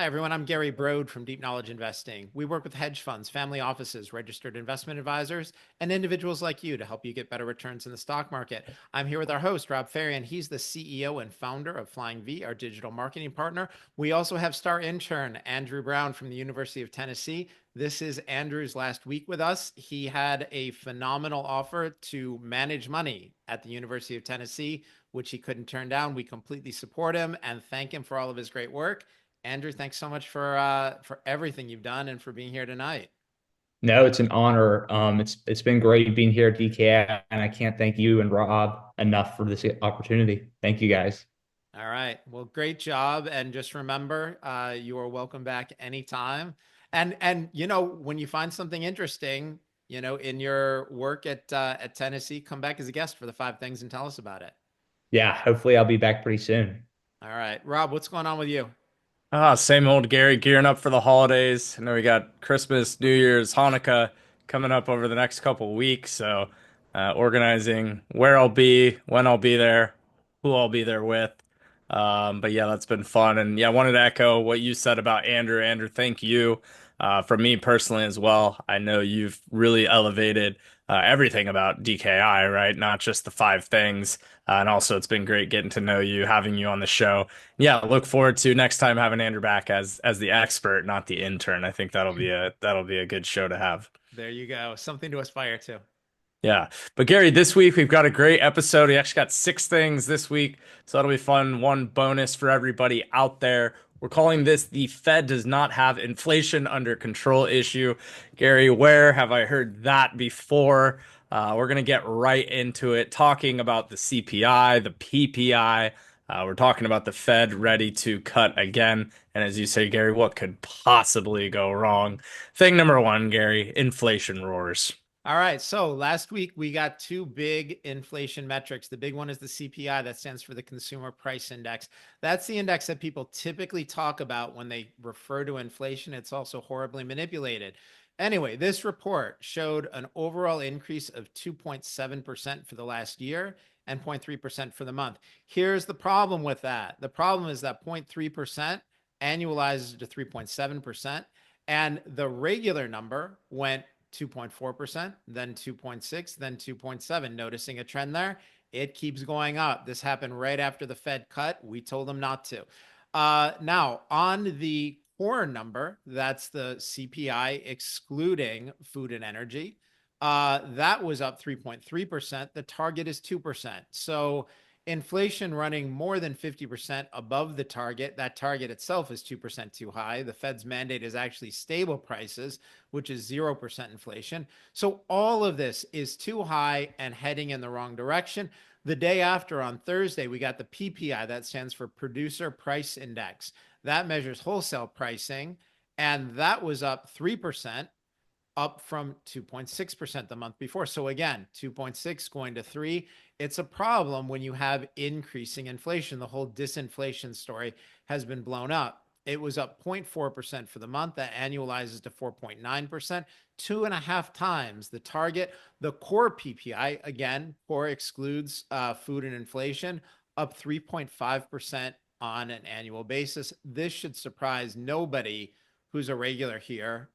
Hi, everyone. I'm Gary Brode from Deep Knowledge Investing. We work with hedge funds, family offices, registered investment advisors, and individuals like you to help you get better returns in the stock market. I'm here with our host, Robb Fahrion. He's the CEO and founder of Flying V, our digital marketing partner. We also have star intern Andrew Brown from the University of Tennessee. This is Andrew's last week with us. He had a phenomenal offer to manage money at the University of Tennessee, which he couldn't turn down. We completely support him and thank him for all of his great work. Andrew, thanks so much for everything you've done and for being here tonight. No, it's an honor. It's been great being here at DKI, and I can't thank you and Rob enough for this opportunity. Thank you guys. All right. Well, great job. And just remember, you are welcome back anytime. And when you find something interesting, in your work at Tennessee, come back as a guest for the 5 things and tell us about it. Yeah, hopefully I'll be back pretty soon. All right. Rob, what's going on with you? Same old Gary, gearing up for the holidays. I know we got Christmas, New Year's, Hanukkah coming up over the next couple of weeks. So, organizing where I'll be, when I'll be there, who I'll be there with. But yeah, that's been fun. And yeah, I wanted to echo what you said about Andrew. Andrew, thank you. From me personally as well. I know you've really elevated everything about DKI, right? Not just the 5 things. And also, it's been great getting to know you, having you on the show. Yeah, look forward to next time having Andrew back as the expert, not the intern. I think that'll be a good show to have. There you go. Something to aspire to. Yeah. But Gary, this week we've got a great episode. We actually got 6 things this week, so that'll be fun. One bonus for everybody out there. We're calling this the Fed does not have inflation under control issue. Gary, where have I heard that before? We're going to get right into it, talking about the CPI, the PPI. We're talking about the Fed ready to cut again. And as you say, Gary, what could possibly go wrong? Thing number one, Gary, inflation roars. All right. So last week we got two big inflation metrics. The big one is the CPI, that stands for the Consumer Price Index. That's the index that people typically talk about when they refer to inflation. It's also horribly manipulated. Anyway, this report showed an overall increase of 2.7% for the last year and 0.3% for the month. Here's the problem with that. The problem is that 0.3% annualizes to 3.7%, and the regular number went 2.4%, then 2.6, then 2.7. Noticing a trend there? It keeps going up. This happened right after the Fed cut. We told them not to. Now, on the core number, that's the CPI excluding food and energy, that was up 3.3%. The target is 2%. So inflation running more than 50% above the target. That target itself is 2% too high. The Fed's mandate is actually stable prices, which is 0% inflation. So all of this is too high and heading in the wrong direction. The day after, on Thursday, we got the PPI, that stands for Producer Price Index. That measures wholesale pricing, and that was up 3%, up from 2.6% the month before. So again, 2.6 going to 3. It's a problem when you have increasing inflation. The whole disinflation story has been blown up. It was up 0.4% for the month. That annualizes to 4.9%, 2.5 times the target. The core PPI, again, core excludes food and inflation, up 3.5% on an annual basis. This should surprise nobody who's a regular here.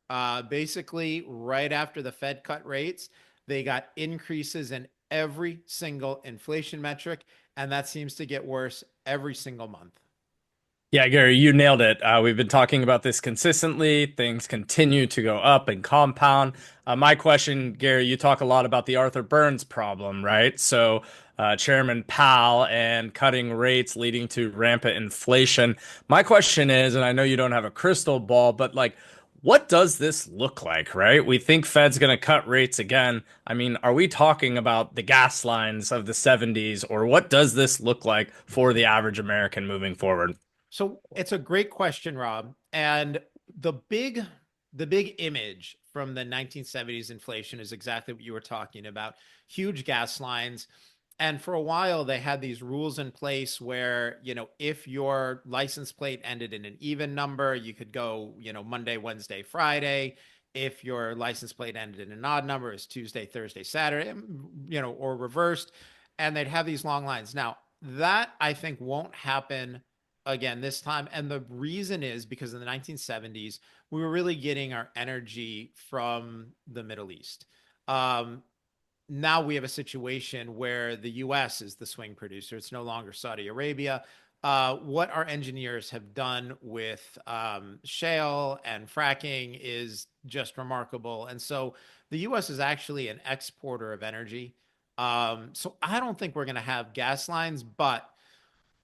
Basically, right after the Fed cut rates, they got increases in every single inflation metric, and that seems to get worse every single month. Yeah, Gary, you nailed it. We've been talking about this consistently. Things continue to go up and compound. My question, Gary, you talk a lot about the Arthur Burns problem, right? So, Chairman Powell and cutting rates leading to rampant inflation. My question is, and I know you don't have a crystal ball, but like, what does this look like, right? We think Fed's going to cut rates again. I mean, are we talking about the gas lines of the 70s, or what does this look like for the average American moving forward? So it's a great question, Rob. And the big image from the 1970s inflation is exactly what you were talking about. Huge gas lines. And for a while, they had these rules in place where, if your license plate ended in an even number, you could go, Monday, Wednesday, Friday. If your license plate ended in an odd number, it's Tuesday, Thursday, Saturday, or reversed. And they'd have these long lines. Now, that I think won't happen again this time. And the reason is because in the 1970s, we were really getting our energy from the Middle East. Now we have a situation where the US is the swing producer. It's no longer Saudi Arabia. What our engineers have done with shale and fracking is just remarkable. And so the US is actually an exporter of energy. So I don't think we're going to have gas lines, but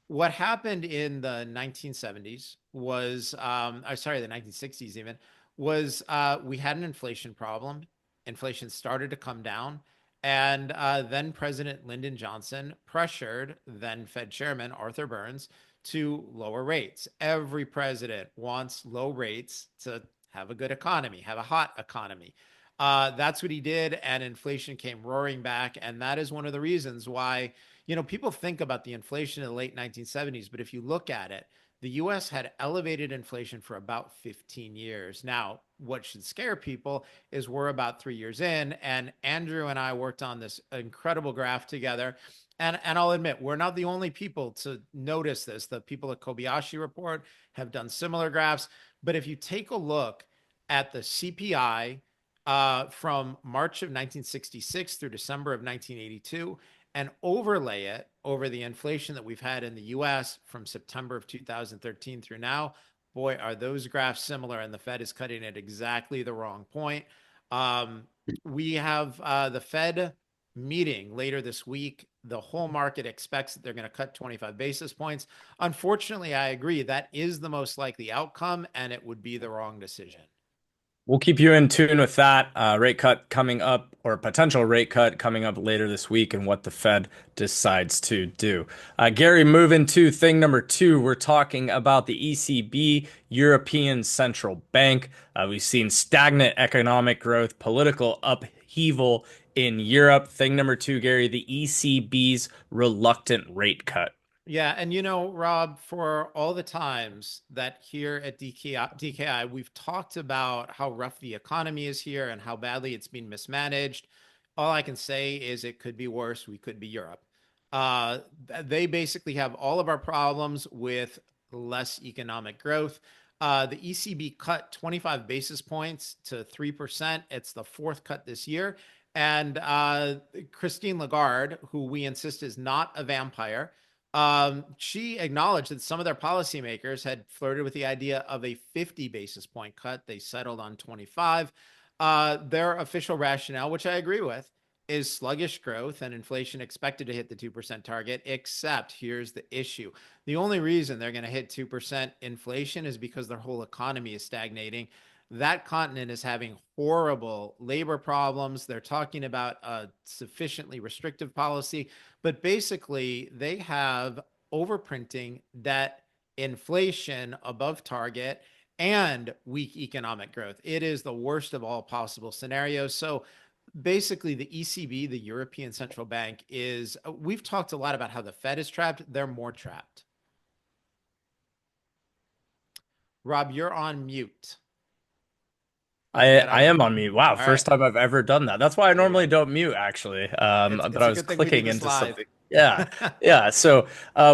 what happened in the 1970s was, sorry, the 1960s even, was we had an inflation problem. Inflation started to come down. And then President Lyndon Johnson pressured then Fed Chairman Arthur Burns to lower rates. Every president wants low rates to have a good economy, have a hot economy. That's what he did, and inflation came roaring back. And that is one of the reasons why, people think about the inflation in the late 1970s, but if you look at it, the US had elevated inflation for about 15 years. Now, what should scare people is we're about 3 years in, and Andrew and I worked on this incredible graph together. And I'll admit, we're not the only people to notice this. The people at Kobayashi Report have done similar graphs. But if you take a look at the CPI from March of 1966 through December of 1982, and overlay it over the inflation that we've had in the US from September of 2013 through now, boy, are those graphs similar, and the Fed is cutting at exactly the wrong point. We have the Fed meeting later this week. The whole market expects that they're going to cut 25 basis points. Unfortunately, I agree that is the most likely outcome, and it would be the wrong decision. We'll keep you in tune with that rate cut coming up, or potential rate cut coming up later this week, and what the Fed decides to do. Gary, moving to thing number 2, we're talking about the ECB, European Central Bank. We've seen stagnant economic growth, political upheaval in Europe. Thing number 2, Gary, the ECB's reluctant rate cut. Yeah, and Rob, for all the times that here at DKI, we've talked about how rough the economy is here and how badly it's been mismanaged. All I can say is it could be worse. We could be Europe. They basically have all of our problems with less economic growth. The ECB cut 25 basis points to 3%. It's the 4th cut this year. And Christine Lagarde, who we insist is not a vampire, she acknowledged that some of their policymakers had flirted with the idea of a 50 basis point cut. They settled on 25. Their official rationale, which I agree with, is sluggish growth and inflation expected to hit the 2% target, except here's the issue. The only reason they're going to hit 2% inflation is because their whole economy is stagnating. That continent is having horrible labor problems. They're talking about a sufficiently restrictive policy, but basically they have overprinting, debt, inflation above target, and weak economic growth. It is the worst of all possible scenarios. So basically the ECB, the European Central Bank, we've talked a lot about how the Fed is trapped. They're more trapped. Rob, you're on mute. I am on mute. Wow, All first right. time I've ever done that. That's why I There you normally go. don't mute, actually. It's But I a was good thing we do clicking this into live. something. Yeah, yeah. So,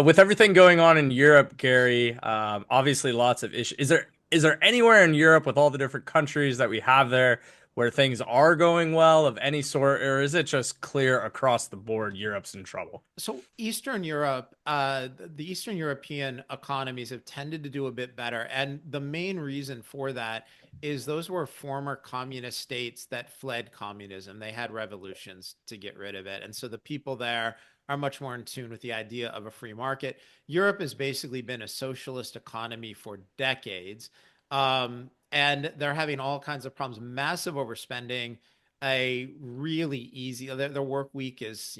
with everything going on in Europe, Gary, obviously lots of issues. Is there anywhere in Europe, with all the different countries that we have there, where things are going well of any sort, or is it just clear across the board Europe's in trouble? So Eastern Europe, the Eastern European economies have tended to do a bit better. And the main reason for that is those were former communist states that fled communism. They had revolutions to get rid of it. And so the people there are much more in tune with the idea of a free market. Europe has basically been a socialist economy for decades. And they're having all kinds of problems, massive overspending, a really easy, their work week is,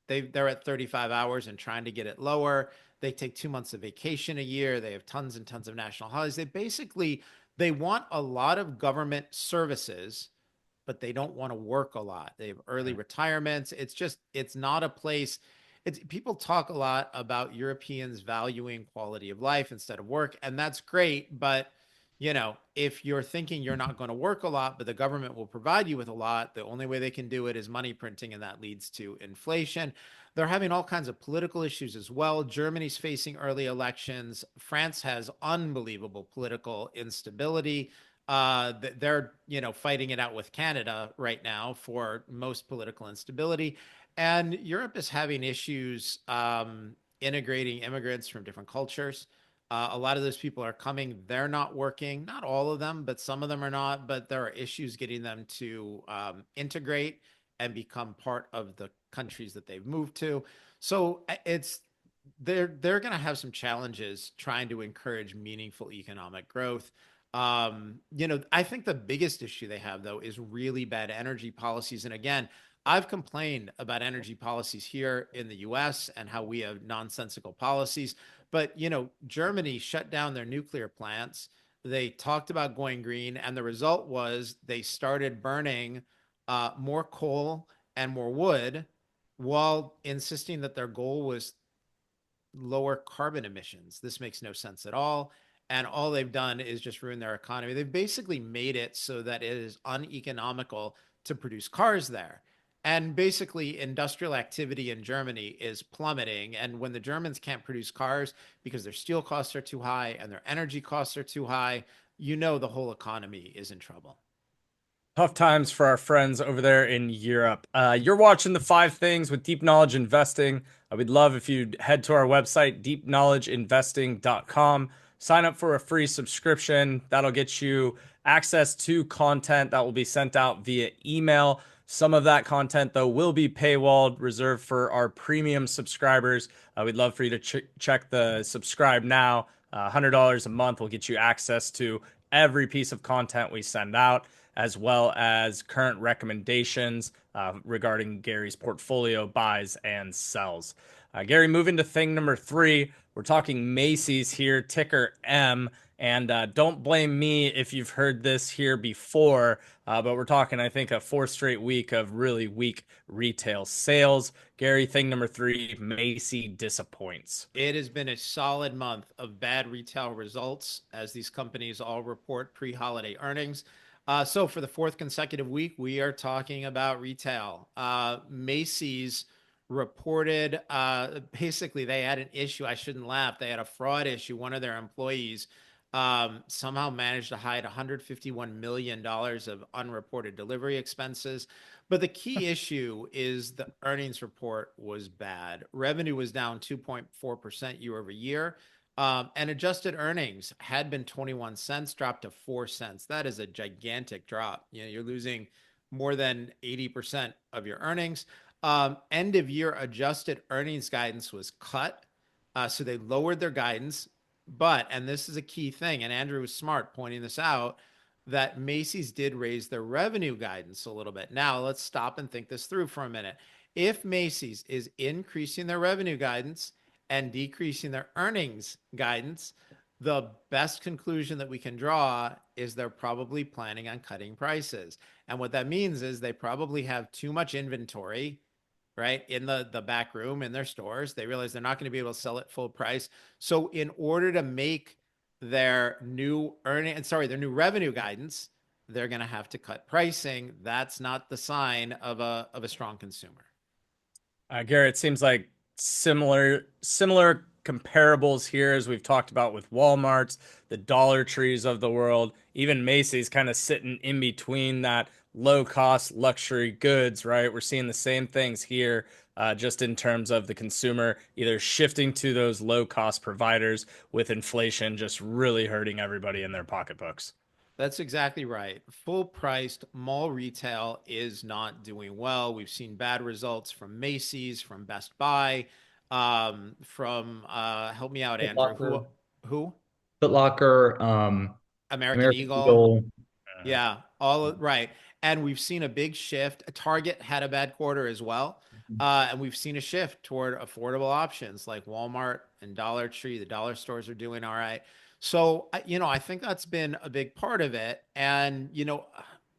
they're at 35 hours and trying to get it lower. They take 2 months of vacation a year. They have tons and tons of national holidays. They want a lot of government services, but they don't want to work a lot. They have early retirements. It's not a place. People talk a lot about Europeans valuing quality of life instead of work, and that's great, but if you're thinking you're not going to work a lot, but the government will provide you with a lot, the only way they can do it is money printing, and that leads to inflation. They're having all kinds of political issues as well. Germany's facing early elections. France has unbelievable political instability. They're, fighting it out with Canada right now for most political instability. And Europe is having issues integrating immigrants from different cultures. A lot of those people are coming. They're not working. Not all of them, but some of them are not. But there are issues getting them to integrate and become part of the countries that they've moved to. So they're going to have some challenges trying to encourage meaningful economic growth. I think the biggest issue they have, though, is really bad energy policies. And again, I've complained about energy policies here in the US and how we have nonsensical policies. But, Germany shut down their nuclear plants. They talked about going green, and the result was they started burning more coal and more wood while insisting that their goal was lower carbon emissions. This makes no sense at all. And all they've done is just ruin their economy. They've basically made it so that it is uneconomical to produce cars there. And basically, industrial activity in Germany is plummeting. And when the Germans can't produce cars because their steel costs are too high and their energy costs are too high, the whole economy is in trouble. Tough times for our friends over there in Europe. You're watching The Five Things with Deep Knowledge Investing. I would love if you'd head to our website, deepknowledgeinvesting.com. Sign up for a free subscription. That'll get you access to content that will be sent out via email. Some of that content, though, will be paywalled, reserved for our premium subscribers. We'd love for you to check the subscribe now. $100 a month will get you access to every piece of content we send out, as well as current recommendations regarding Gary's portfolio buys and sells. Gary, moving to thing number 3, we're talking Macy's here, ticker M. And don't blame me if you've heard this here before, but we're talking, I think, a 4th straight week of really weak retail sales. Gary, thing number 3, Macy disappoints. It has been a solid month of bad retail results as these companies all report pre-holiday earnings. So for the 4th consecutive week, we are talking about retail. Macy's reported basically they had an issue. I shouldn't laugh. They had a fraud issue. One of their employees somehow managed to hide $151 million of unreported delivery expenses. But the key issue is the earnings report was bad. Revenue was down 2.4% year over year. And adjusted earnings had been 21 cents, dropped to 4 cents. That is a gigantic drop. You're losing more than 80% of your earnings. End of year adjusted earnings guidance was cut. So they lowered their guidance. But, and this is a key thing, and Andrew was smart pointing this out, that Macy's did raise their revenue guidance a little bit. Now, let's stop and think this through for a minute. If Macy's is increasing their revenue guidance and decreasing their earnings guidance, the best conclusion that we can draw is they're probably planning on cutting prices. And what that means is they probably have too much inventory, right, in the back room in their stores. They realize they're not going to be able to sell it full price. So in order to make their new revenue guidance, they're going to have to cut pricing. That's not the sign of a strong consumer. Garrett, it seems like similar comparables here as we've talked about with Walmart's, the Dollar Trees of the world, even Macy's kind of sitting in between that low cost luxury goods, right? We're seeing the same things here, just in terms of the consumer either shifting to those low cost providers with inflation just really hurting everybody in their pocketbooks. That's exactly right. Full priced mall retail is not doing well. We've seen bad results from Macy's, from Best Buy, from help me out, Foot Andrew. Locker, Who? Foot Locker, American American Eagle. Eagle. Yeah, all right. And we've seen a big shift. Target had a bad quarter as well. And we've seen a shift toward affordable options like Walmart and Dollar Tree. The dollar stores are doing all right. So, I think that's been a big part of it. And,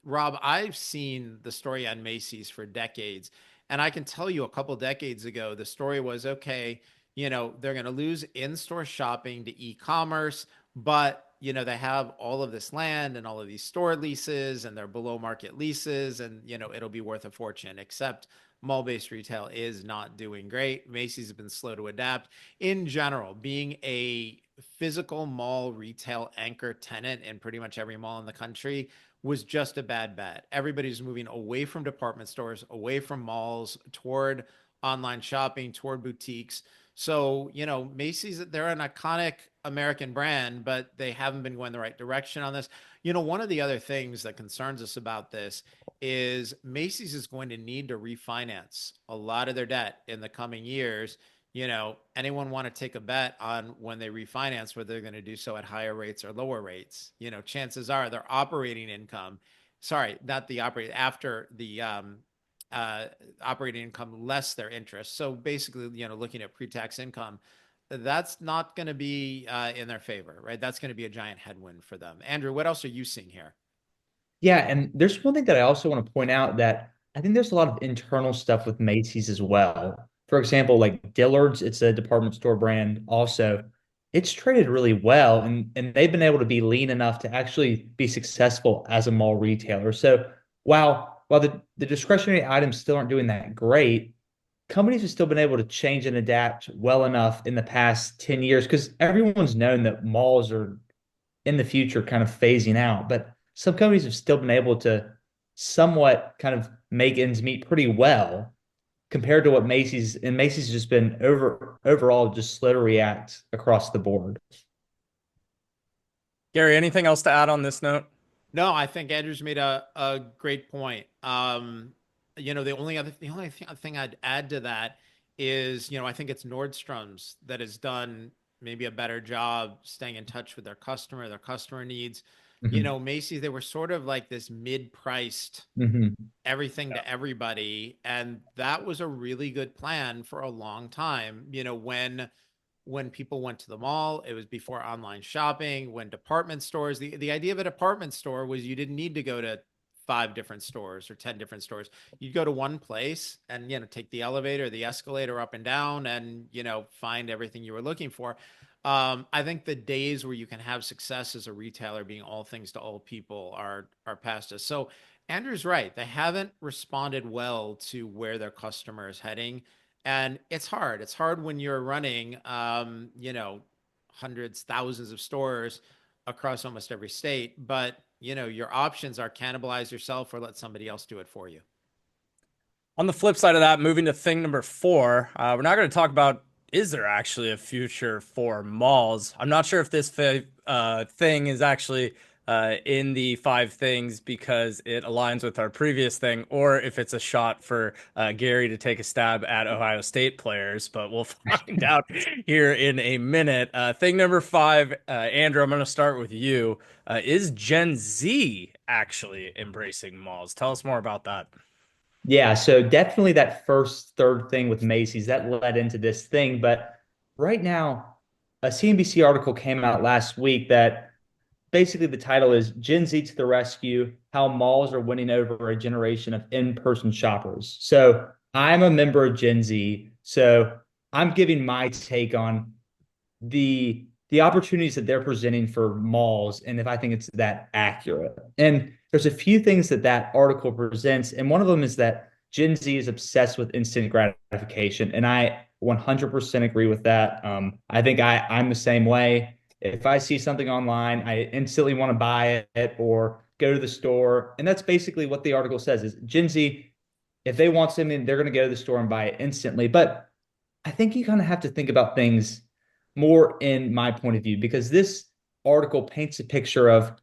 Rob, I've seen the story on Macy's for decades. And I can tell you a couple decades ago, the story was, okay, they're going to lose in-store shopping to e-commerce, but they have all of this land and all of these store leases, and they're below market leases, and it'll be worth a fortune. Except mall-based retail is not doing great. Macy's has been slow to adapt. In general, being a physical mall retail anchor tenant in pretty much every mall in the country was just a bad bet. Everybody's moving away from department stores, away from malls, toward online shopping, toward boutiques. So, Macy's, they're an iconic American brand, but they haven't been going the right direction on this. One of the other things that concerns us about this is Macy's is going to need to refinance a lot of their debt in the coming years. Anyone want to take a bet on when they refinance, whether they're going to do so at higher rates or lower rates? Chances are their operating income, sorry, not the operating, after the operating income less their interest. So basically, looking at pre-tax income, that's not going to be in their favor, right? That's going to be a giant headwind for them. Andrew, what else are you seeing here? Yeah, and there's one thing that I also want to point out that I think there's a lot of internal stuff with Macy's as well. For example, like Dillard's, it's a department store brand also. It's traded really well, and they've been able to be lean enough to actually be successful as a mall retailer. So while the discretionary items still aren't doing that great, companies have still been able to change and adapt well enough in the past 10 years because everyone's known that malls are in the future kind of phasing out, but some companies have still been able to somewhat kind of make ends meet pretty well compared to what Macy's has just been overall just slow to react across the board. Gary, anything else to add on this note? No, I think Andrew's made a great point. The only thing I'd add to that is, I think it's Nordstrom's that has done maybe a better job staying in touch with their customer needs. Mhm. Macy's, they were sort of like this mid-priced Mhm. everything to everybody, and that was a really good plan for a long time. When people went to the mall, it was before online shopping. When department stores, the idea of a department store was you didn't need to go to 5 different stores or 10 different stores. You'd go to one place and, take the elevator, the escalator up and down, and, find everything you were looking for. I think the days where you can have success as a retailer being all things to all people are past us. So Andrew's right. They haven't responded well to where their customer is heading. And it's hard. It's hard when you're running, hundreds, thousands of stores across almost every state. But, your options are cannibalize yourself or let somebody else do it for you. On the flip side of that, moving to thing number four, we're not going to talk about is there actually a future for malls. I'm not sure if this thing is actually in the 5 things because it aligns with our previous thing, or if it's a shot for Gary to take a stab at Ohio State players, but we'll find out here in a minute. Thing number 5, Andrew, I'm going to start with you. Is Gen Z actually embracing malls? Tell us more about that. Yeah, so definitely that first third thing with Macy's that led into this thing. But right now, a CNBC article came out last week that basically the title is Gen Z to the Rescue: How Malls Are Winning Over a Generation of In-Person Shoppers. So I'm a member of Gen Z. So I'm giving my take on the opportunities that they're presenting for malls and if I think it's that accurate. And there's a few things that that article presents, and one of them is that Gen Z is obsessed with instant gratification, and I 100% agree with that. I think I'm the same way. If I see something online, I instantly want to buy it or go to the store, and that's basically what the article says: is Gen Z, if they want something, they're going to go to the store and buy it instantly. But I think you kind of have to think about things more in my point of view because this article paints a picture of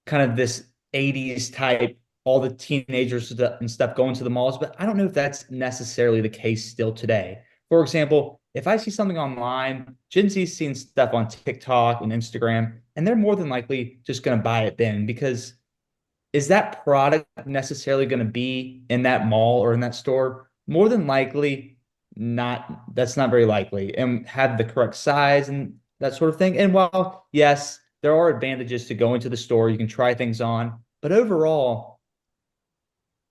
kind of this 80s type, all the teenagers and stuff going to the malls, but I don't know if that's necessarily the case still today. For example, if I see something online, Gen Z's seen stuff on TikTok and Instagram, and they're more than likely just going to buy it then because is that product necessarily going to be in that mall or in that store? More than likely, not. That's not very likely, and have the correct size and that sort of thing. And while, yes, there are advantages to going to the store, you can try things on, but overall,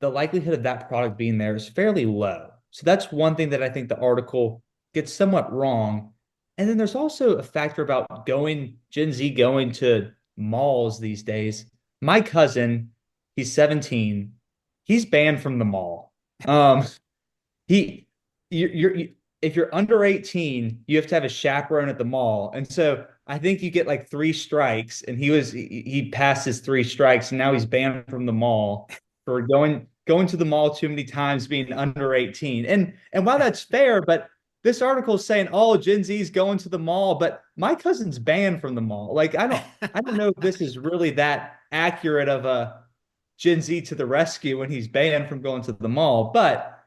the likelihood of that product being there is fairly low. So that's one thing that I think the article gets somewhat wrong. And then there's also a factor about Gen Z going to malls these days. My cousin, he's 17. He's banned from the mall. He if you're under 18, you have to have a chaperone at the mall. And so I think you get like 3 strikes, and he passed his 3 strikes, and now he's banned from the mall for going to the mall too many times, being under 18. And while that's fair, but this article is saying, oh, Gen Z's going to the mall, but my cousin's banned from the mall. Like I don't know if this is really that accurate of a Gen Z to the rescue when he's banned from going to the mall. But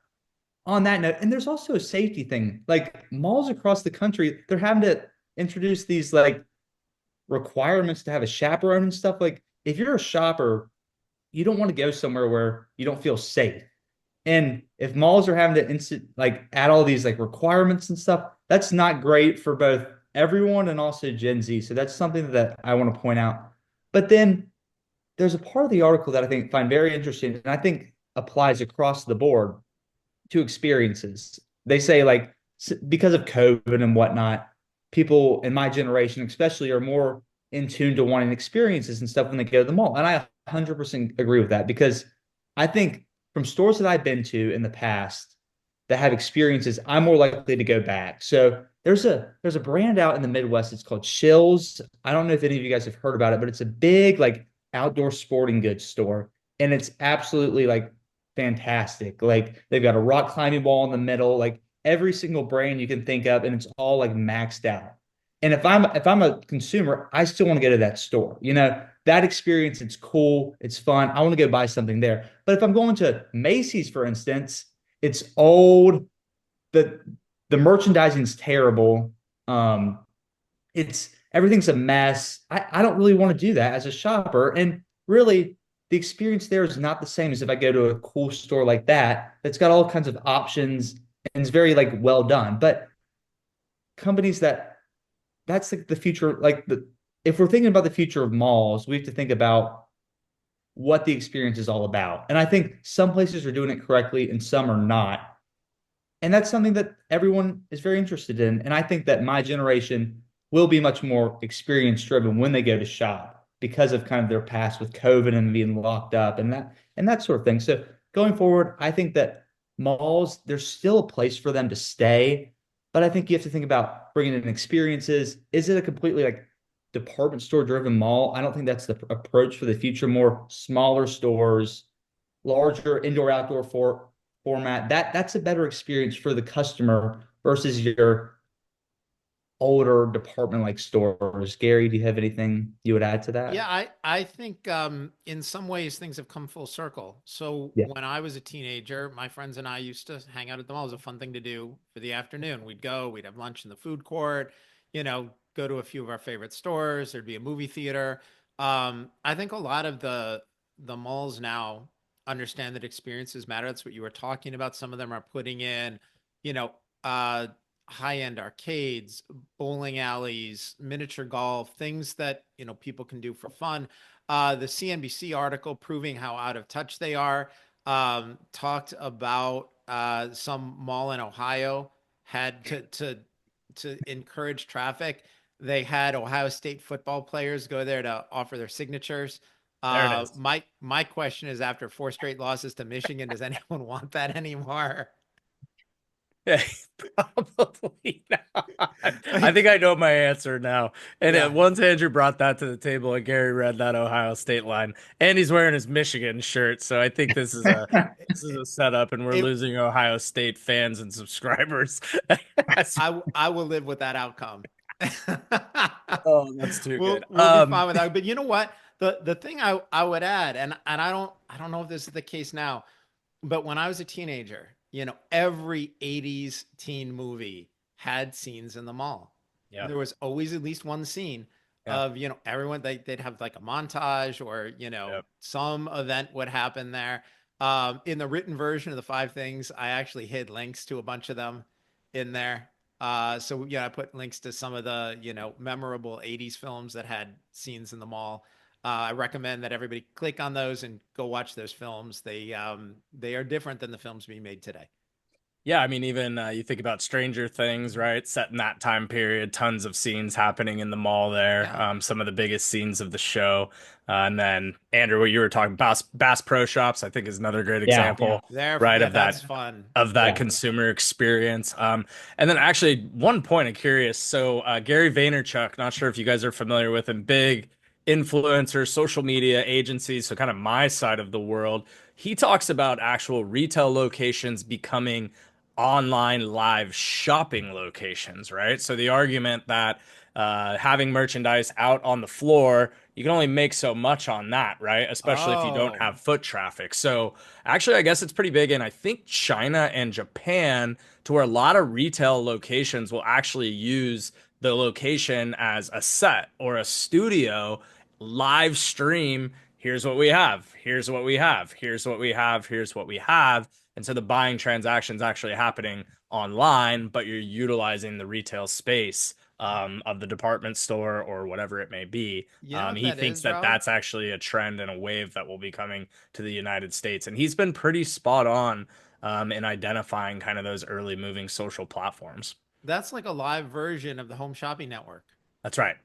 on that note, and there's also a safety thing. Like malls across the country, they're having to introduce these like requirements to have a chaperone and stuff. Like if you're a shopper, you don't want to go somewhere where you don't feel safe. And if malls are having to add all these like requirements and stuff, that's not great for both everyone and also Gen Z. So that's something that I want to point out. But then there's a part of the article that I think find very interesting, and I think applies across the board to experiences. They say like because of COVID and whatnot, people in my generation, especially, are more in tune to wanting experiences and stuff when they go to the mall. And I 100% agree with that because I think from stores that I've been to in the past that have experiences, I'm more likely to go back. So there's a brand out in the Midwest. It's called Chills. I don't know if any of you guys have heard about it, but it's a big like outdoor sporting goods store, and it's absolutely like fantastic. Like they've got a rock climbing wall in the middle, like every single brand you can think of, and it's all like maxed out. And if I'm a consumer, I still want to go to that store. That experience, it's cool, it's fun. I want to go buy something there. But if I'm going to Macy's, for instance, it's old. The the merchandising's terrible. Um, it's everything's a mess. I don't really want to do that as a shopper. And really, the experience there is not the same as if I go to a cool store like that that's got all kinds of options and is very like well done. But companies that's like the future, like the if we're thinking about the future of malls, we have to think about what the experience is all about. And I think some places are doing it correctly and some are not. And that's something that everyone is very interested in. And I think that my generation will be much more experience driven when they go to shop because of kind of their past with COVID and being locked up and that sort of thing. So going forward, I think that malls, there's still a place for them to stay, but I think you have to think about bringing in experiences. Is it a completely like department store driven mall? I don't think that's the approach for the future. More smaller stores, larger indoor outdoor format. That's a better experience for the customer versus your older department like stores. Gary, do you have anything you would add to Yeah, that? I think in some ways things have come full circle. So Yeah. when I was a teenager, my friends and I used to hang out at the mall. It was a fun thing to do for the afternoon. We'd have lunch in the food court, go to a few of our favorite stores. There'd be a movie theater. I think a lot of the malls now understand that experiences matter. That's what you were talking about. Some of them are putting in, you know, uh, high-end arcades, bowling alleys, miniature golf, things that, people can do for fun. The CNBC article proving how out of touch they are talked about some mall in Ohio had to encourage traffic. They had Ohio State football players go there to offer their signatures. There it is. My question is, after 4 straight losses to Michigan, does anyone want that anymore? Yeah, probably not. I Like, think I know my answer now. And yeah. once Andrew brought that to the table and Gary read that Ohio State line, and he's wearing his Michigan shirt, so I think this is a setup, and we're It losing Ohio State fans and subscribers. I will live with that outcome. Oh, that's too good. We'll be fine with that. But you know what? The thing I would add, and I don't know if this is the case now, but when I was a teenager, every 80s teen movie had scenes in the mall. Yeah, There was always at least one scene yeah, of, everyone they'd have like a montage or, yeah. some event would happen there. In the written version of the 5 things, I actually hid links to a bunch of them in there. So I put links to some of the, memorable 80s films that had scenes in the mall. I recommend that everybody click on those and go watch those films. They are different than the films being made today. Yeah, I mean, even you think about Stranger Things, right? Set in that time period, tons of scenes happening in the mall there. Yeah. Some of the biggest scenes of the show. And then Andrew, what you were talking about, Bass Pro Shops, I think is another great Yeah, example, right? Yeah, that's fun. Of that yeah, consumer experience. And then actually one point I'm curious. So Gary Vaynerchuk, not sure if you guys are familiar with him, big influencer, social media agencies, so kind of my side of the world. He talks about actual retail locations becoming online live shopping locations, right? So the argument that having merchandise out on the floor, you can only make so much on that, right? Especially if you don't Oh, have foot traffic. So actually, I guess it's pretty big in I think China and Japan, to where a lot of retail locations will actually use the location as a set or a studio live stream. Here's what we have. Here's what we have. Here's what we have. Here's what we have. And so the buying transaction's actually happening online, but you're utilizing the retail space of the department store or whatever it may be. you know what He that thinks is, that Rob? that's actually a trend and a wave that will be coming to the United States. And he's been pretty spot on in identifying kind of those early moving social platforms. That's like a live version of the Home Shopping Network. That's right.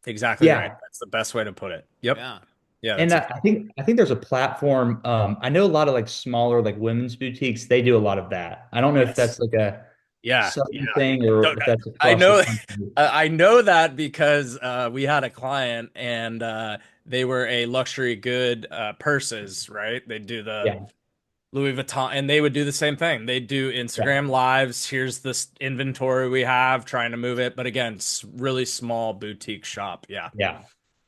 Exactly right. yeah. That's the best way to put it. Yep. Yeah. Yeah, And that's I exactly. think there's a platform. I know a lot of like smaller like women's boutiques. They do a lot of that. I don't know if Yes. that's like a Yeah. Yeah. southern thing or So, if that's I across the know country. I know that because we had a client and they were a luxury good purses, right? They do the Yeah, Louis Vuitton, and they would do the same thing. They do yeah, Instagram lives. Here's this inventory we have, trying to move it, but again, really small boutique shop. Yeah. yeah.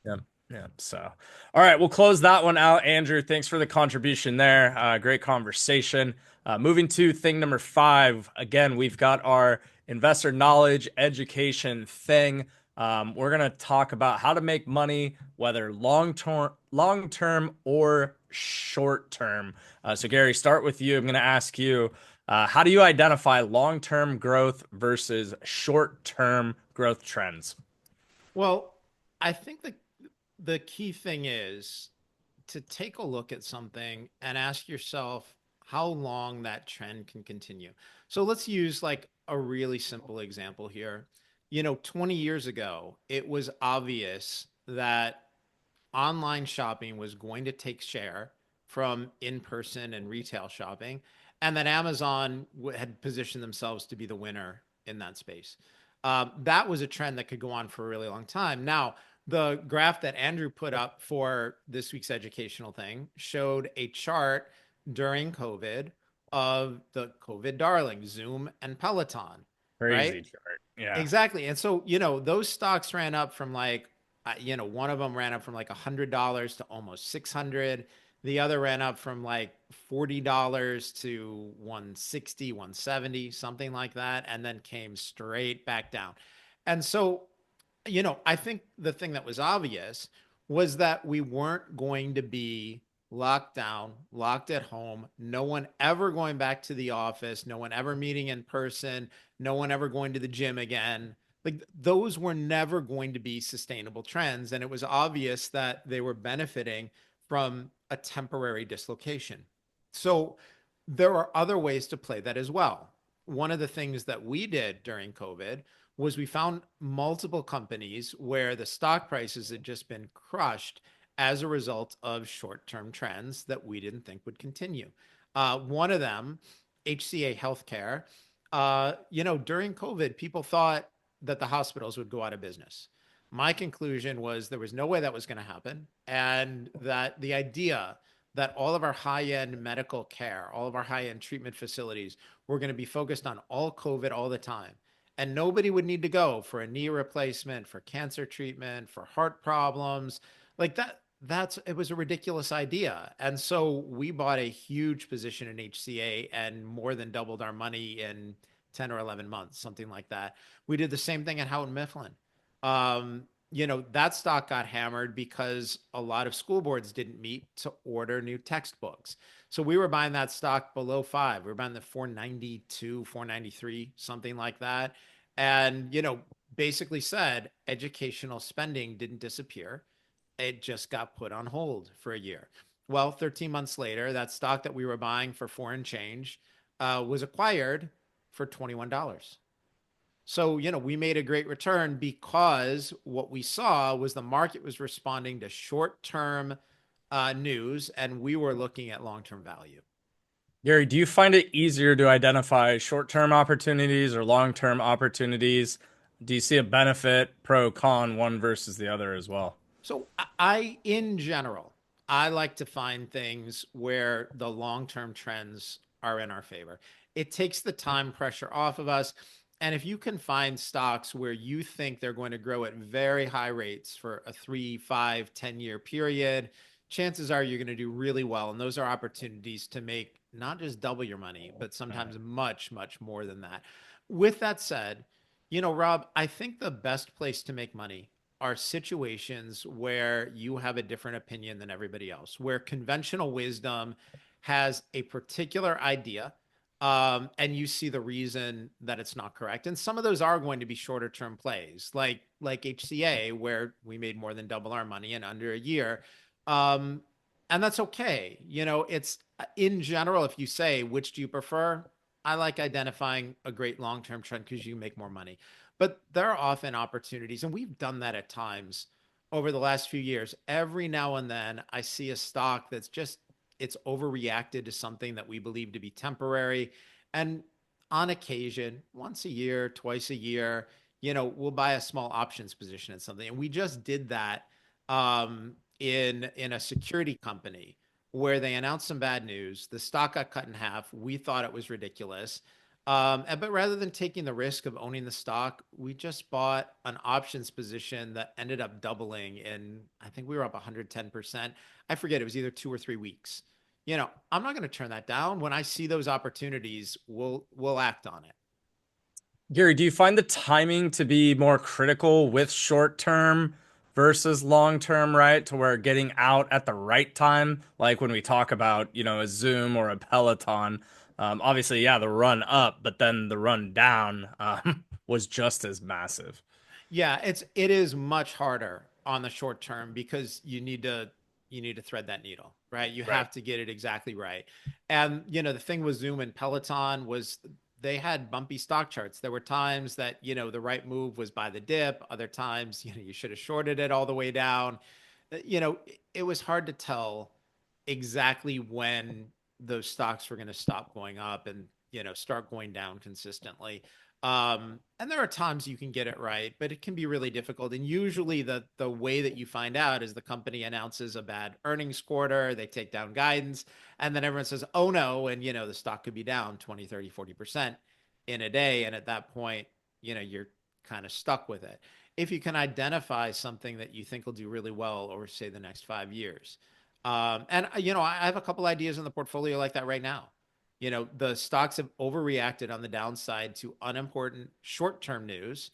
Yeah. Yeah. So, all right, we'll close that one out. Andrew, thanks for the contribution there. Great conversation. Moving to thing number 5. Again, we've got our investor knowledge education thing. We're going to talk about how to make money, whether long term or short term. So, Gary, start with you. I'm going to ask you, how do you identify long term growth versus short term growth trends? Well, I think the key thing is to take a look at something and ask yourself how long that trend can continue. So let's use like a really simple example here. 20 years ago, it was obvious that online shopping was going to take share from in-person and retail shopping, and that Amazon had positioned themselves to be the winner in that space. That was a trend that could go on for a really long time. Now, the graph that Andrew put up for this week's educational thing showed a chart during COVID of the COVID darlings, Zoom and Peloton, right? Crazy chart. Yeah. Exactly. And so, those stocks ran up from like, one of them ran up from like $100 to almost 600. The other ran up from like $40 to 160, 170, something like that, and then came straight back down. And so, I think the thing that was obvious was that we weren't going to be locked down, locked at home, no one ever going back to the office, no one ever meeting in person, no one ever going to the gym again. Like those were never going to be sustainable trends. And it was obvious that they were benefiting from a temporary dislocation. So there are other ways to play that as well. One of the things that we did during COVID was we found multiple companies where the stock prices had just been crushed as a result of short-term trends that we didn't think would continue. One of them, HCA Healthcare, during COVID, people thought that the hospitals would go out of business. My conclusion was there was no way that was going to happen, and that the idea that all of our high-end medical care, all of our high-end treatment facilities were going to be focused on all COVID all the time, and nobody would need to go for a knee replacement, for cancer treatment, for heart problems, like that's it was a ridiculous idea. And so we bought a huge position in HCA and more than doubled our money in 10 or 11 months, something like that. We did the same thing at Houghton Mifflin. That stock got hammered because a lot of school boards didn't meet to order new textbooks. So we were buying that stock below 5. We were buying the 492, 493, something like that. And, basically said educational spending didn't disappear. It just got put on hold for a year. Well, 13 months later, that stock that we were buying for 4 and change was acquired for $21. So, we made a great return because what we saw was the market was responding to short-term news, and we were looking at long-term value. Gary, do you find it easier to identify short-term opportunities or long-term opportunities? Do you see a benefit, pro, con, one versus the other as well? So in general, I like to find things where the long-term trends are in our favor. It takes the time pressure off of us. And if you can find stocks where you think they're going to grow at very high rates for a 3, 5, 10-year period, chances are you're going to do really well. And those are opportunities to make not just double your money, but sometimes much, much more than that. With that said, Rob, I think the best place to make money are situations where you have a different opinion than everybody else, where conventional wisdom has a particular idea, and you see the reason that it's not correct. And some of those are going to be shorter term plays, like HCA, where we made more than double our money in under a year. And that's okay. It's in general, if you say, which do you prefer? I like identifying a great long-term trend because you make more money. But there are often opportunities, and we've done that at times over the last few years. Every now and then I see a stock that's it's overreacted to something that we believe to be temporary. And on occasion, once a year, twice a year, we'll buy a small options position in something. And we just did that in a security company where they announced some bad news. The stock got cut in half. We thought it was ridiculous. But rather than taking the risk of owning the stock, we just bought an options position that ended up doubling. And I think we were up 110%. I forget, it was either 2 or 3 weeks. I'm not going to turn that down. When I see those opportunities, we'll act on it. Gary, do you find the timing to be more critical with short term versus long term, right? To where getting out at the right time, like when we talk about, a Zoom or a Peloton, obviously, yeah, the run up, but then the run down was just as massive. Yeah, it is much harder on the short term because you need to thread that needle, right? You Right. have to get it exactly right. And the thing with Zoom and Peloton was they had bumpy stock charts. There were times that, the right move was by the dip, other times, you should have shorted it all the way down. It was hard to tell exactly when those stocks were going to stop going up and, start going down consistently. And there are times you can get it right, but it can be really difficult. And usually the way that you find out is the company announces a bad earnings quarter, they take down guidance, and then everyone says, oh no, and the stock could be down 20, 30, 40% in a day. And at that point, you're kind of stuck with it. If you can identify something that you think will do really well over, say, the next 5 years. And I have a couple ideas in the portfolio like that right now. The stocks have overreacted on the downside to unimportant short-term news.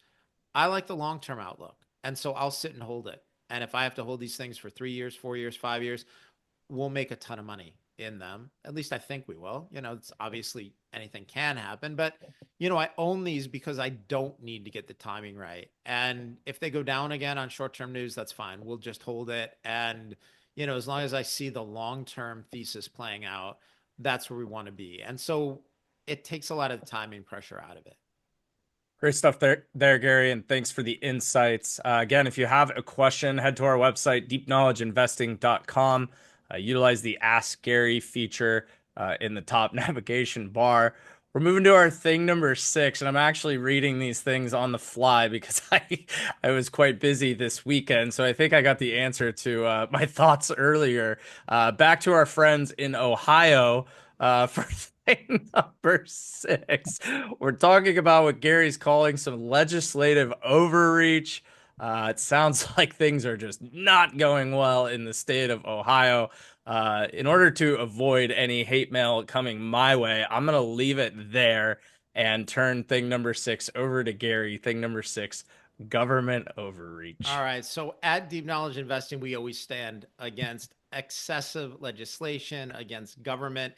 I like the long-term outlook. And so I'll sit and hold it. And if I have to hold these things for 3 years, 4 years, 5 years, we'll make a ton of money in them. At least I think we will. It's obviously anything can happen, but I own these because I don't need to get the timing right. And if they go down again on short-term news, that's fine. We'll just hold it. And, as long as I see the long-term thesis playing out, that's where we want to be. And so it takes a lot of the timing pressure out of it. Great stuff there, Gary, and thanks for the insights. Again, if you have a question, head to our website, deepknowledgeinvesting.com. Utilize the Ask Gary feature in the top navigation bar. We're moving to our thing number 6, and I'm actually reading these things on the fly because I was quite busy this weekend, so I think I got the answer to my thoughts earlier. Back to our friends in Ohio for thing number 6. We're talking about what Gary's calling some legislative overreach. It sounds like things are just not going well in the state of Ohio. In order to avoid any hate mail coming my way, I'm going to leave it there and turn thing number 6 over to Gary. Thing number 6, government overreach. All right. So at Deep Knowledge Investing, we always stand against excessive legislation, against government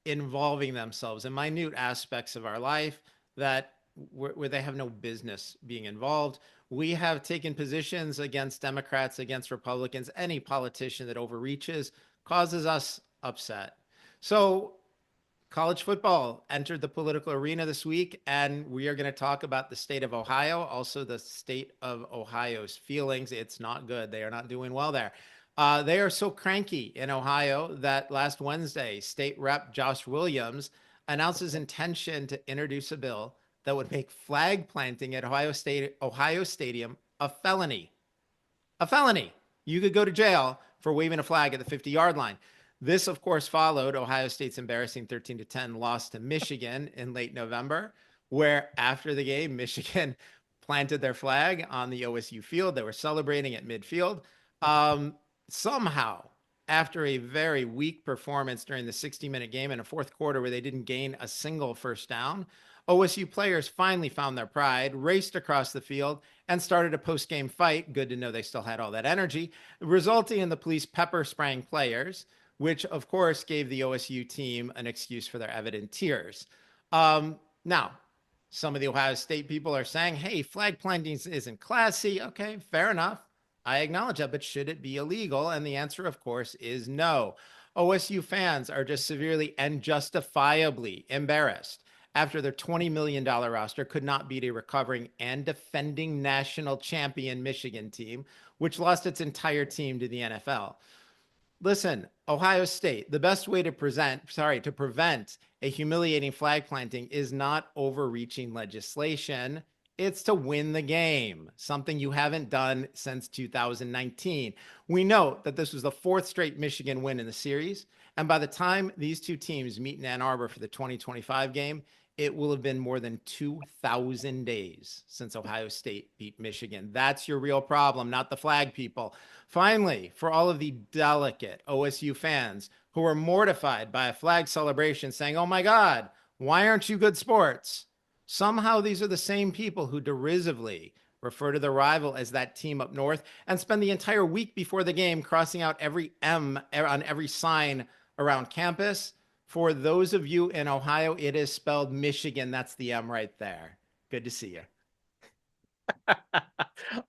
involving themselves in minute aspects of our life that where they have no business being involved. We have taken positions against Democrats, against Republicans. Any politician that overreaches causes us upset. So College football entered the political arena this week, and we are going to talk about the state of Ohio, also the state of Ohio's feelings. It's not good. They are not doing well there. They are so cranky in Ohio that last Wednesday, State Rep Josh Williams announced his intention to introduce a bill that would make flag planting at Ohio Stadium a felony. A felony. You could go to jail for waving a flag at the 50-yard line. This, of course, followed Ohio State's embarrassing 13-10 loss to Michigan in late November, where after the game, Michigan planted their flag on the OSU field. They were celebrating at midfield. Somehow, after a very weak performance during the 60-minute game in a fourth quarter where they didn't gain a single first down, OSU players finally found their pride, raced across the field, and started a post-game fight. Good to know they still had all that energy, resulting in the police pepper spraying players, which of course gave the OSU team an excuse for their evident tears. Now, some of the Ohio State people are saying, hey, flag planting isn't classy. Okay, fair enough. I acknowledge that, but should it be illegal? And the answer, of course, is no. OSU fans are just severely and justifiably embarrassed after their $20 million roster could not beat a recovering and defending national champion Michigan team, which lost its entire team to the NFL. Listen, Ohio State, the best way to prevent a humiliating flag planting is not overreaching legislation. It's to win the game, something you haven't done since 2019. We know that this was the fourth straight Michigan win in the series. And by the time these two teams meet in Ann Arbor for the 2025 game, it will have been more than 2,000 days since Ohio State beat Michigan. That's your real problem, not the flag people. Finally, for all of the delicate OSU fans who are mortified by a flag celebration saying, oh my God, why aren't you good sports? Somehow these are the same people who derisively refer to the rival as that team up north and spend the entire week before the game crossing out every M on every sign around campus. For those of you in Ohio, it is spelled Michigan. That's the M right there. Good to see you.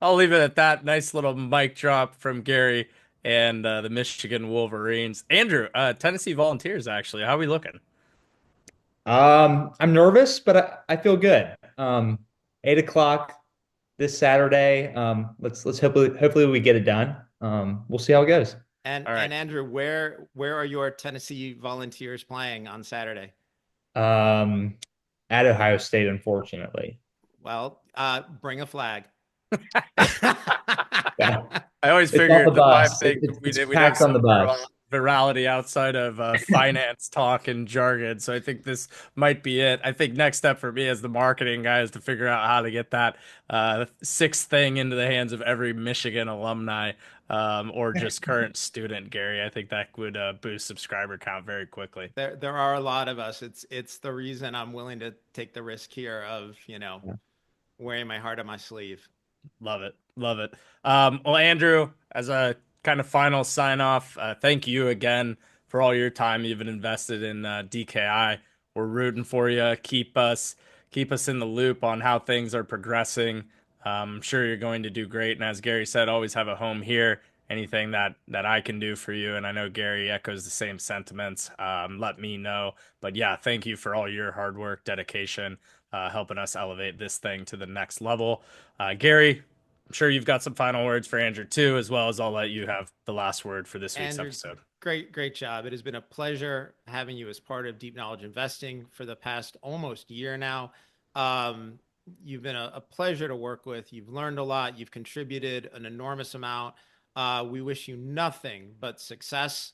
I'll leave it at that. Nice little mic drop from Gary and the Michigan Wolverines. Andrew, Tennessee Volunteers, actually. How are we looking? I'm nervous, but I feel good. 8 o'clock this Saturday. Let's hopefully we get it done. We'll see how it goes. And All right. and Andrew, where are your Tennessee Volunteers playing on Saturday? At Ohio State, unfortunately. Well, bring a flag. Yeah. I always It's figured on the that my bus. thing It's we'd have packed on the some bus. virality outside of finance talk and jargon. So I think this might be it. I think next step for me as the marketing guy is to figure out how to get that sixth thing into the hands of every Michigan alumni or just current student, Gary. I think that would boost subscriber count very quickly. There are a lot of us. It's the reason I'm willing to take the risk here of, wearing my heart on my sleeve. Love it. Love it. Well, Andrew, as a kind of final sign off, thank you again for all your time you've been invested in DKI. We're rooting for you. Keep us in the loop on how things are progressing. I'm sure you're going to do great. And as Gary said, always have a home here. Anything that I can do for you, and I know Gary echoes the same sentiments. Let me know. But yeah, thank you for all your hard work, dedication, helping us elevate this thing to the next level. Gary, I'm sure you've got some final words for Andrew too, as well as I'll let you have the last word for this week's Andrew, episode. great job. It has been a pleasure having you as part of Deep Knowledge Investing for the past almost year now. You've been a pleasure to work with. You've learned a lot. You've contributed an enormous amount. We wish you nothing but success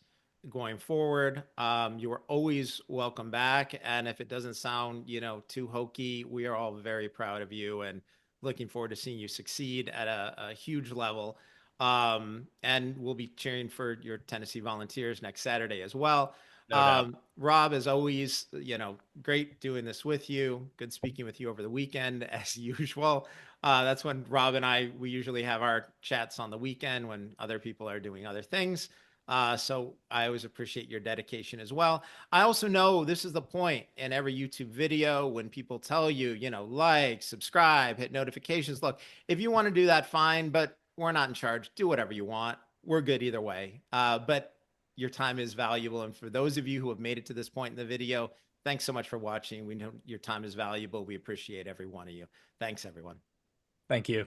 going forward. You are always welcome back. And if it doesn't sound, too hokey, we are all very proud of you and looking forward to seeing you succeed at a huge level. And we'll be cheering for your Tennessee Volunteers next Saturday as well. No Robb, as always, great doing this with you. Good speaking with you over the weekend as usual. That's when Robb and we usually have our chats on the weekend when other people are doing other things. So I always appreciate your dedication as well. I also know this is the point in every YouTube video when people tell you, like, subscribe, hit notifications. Look, if you want to do that, fine, but we're not in charge. Do whatever you want. We're good either way. But your time is valuable. And for those of you who have made it to this point in the video, Thanks so much for watching. We know your time is valuable. We appreciate every one of you. Thanks, everyone. Thank you.